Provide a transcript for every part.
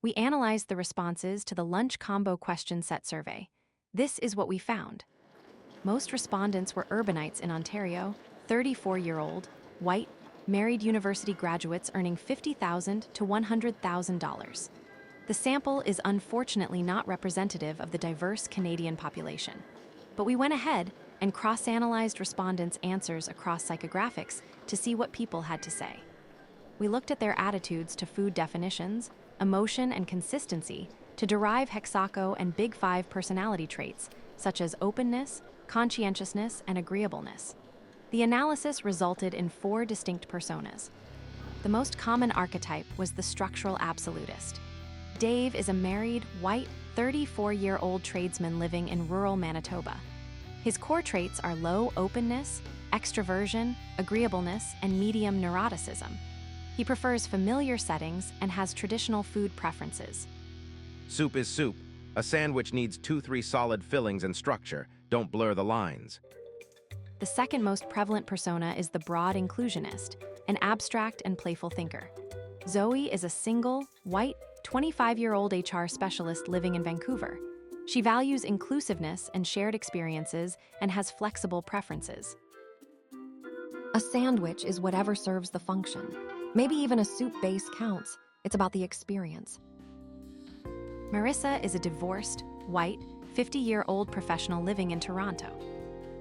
We analyzed the responses to the lunch combo question set survey. This is what we found. Most respondents were urbanites in Ontario, 34-year-old, white, married university graduates earning $50,000 to $100,000. The sample is unfortunately not representative of the diverse Canadian population. But we went ahead and cross-analyzed respondents' answers across psychographics to see what people had to say. We looked at their attitudes to food definitions, emotion, and consistency to derive HEXACO and Big Five personality traits, such as openness, conscientiousness, and agreeableness. The analysis resulted in 4 distinct personas. The most common archetype was the structural absolutist. Dave is a married, white, 34-year-old tradesman living in rural Manitoba. His core traits are low openness, extroversion, agreeableness, and medium neuroticism. He prefers familiar settings and has traditional food preferences. Soup is soup. A sandwich needs 2-3 solid fillings and structure. Don't blur the lines. The second most prevalent persona is the broad inclusionist, an abstract and playful thinker. Zoe is a single, white, 25-year-old HR specialist living in Vancouver. She values inclusiveness and shared experiences and has flexible preferences. A sandwich is whatever serves the function. Maybe even a soup base counts. It's about the experience. Marissa is a divorced, white, 50-year-old professional living in Toronto.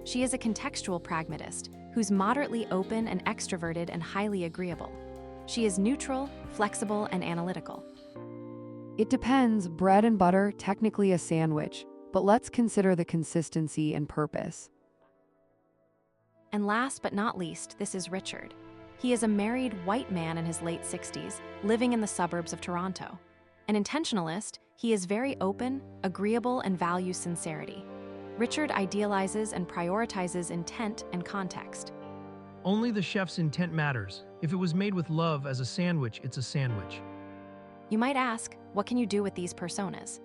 She is a contextual pragmatist who's moderately open and extroverted and highly agreeable. She is neutral, flexible, and analytical. It depends. Bread and butter, technically a sandwich, but let's consider the consistency and purpose. And last but not least, this is Richard. He is a married white man in his late 60s, living in the suburbs of Toronto. An intentionalist, he is very open, agreeable, and values sincerity. Richard idealizes and prioritizes intent and context. Only the chef's intent matters. If it was made with love as a sandwich, it's a sandwich. You might ask, what can you do with these personas?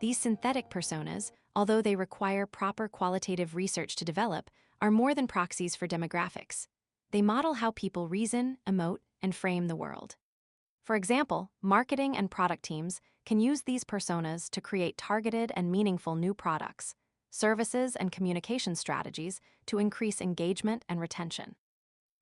These synthetic personas, although they require proper qualitative research to develop, are more than proxies for demographics. They model how people reason, emote, and frame the world. For example, marketing and product teams can use these personas to create targeted and meaningful new products, services, and communication strategies to increase engagement and retention.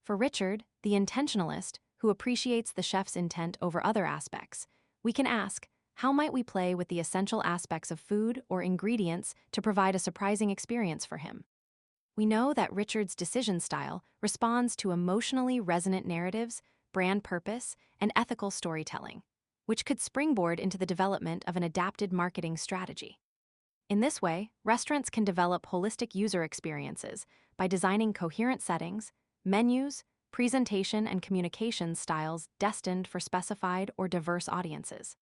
For Richard, the intentionalist, who appreciates the chef's intent over other aspects, we can ask, how might we play with the essential aspects of food or ingredients to provide a surprising experience for him? We know that Richard's decision style responds to emotionally resonant narratives, brand purpose, and ethical storytelling, which could springboard into the development of an adapted marketing strategy. In this way, restaurants can develop holistic user experiences by designing coherent settings, menus, presentation, and communication styles destined for specified or diverse audiences.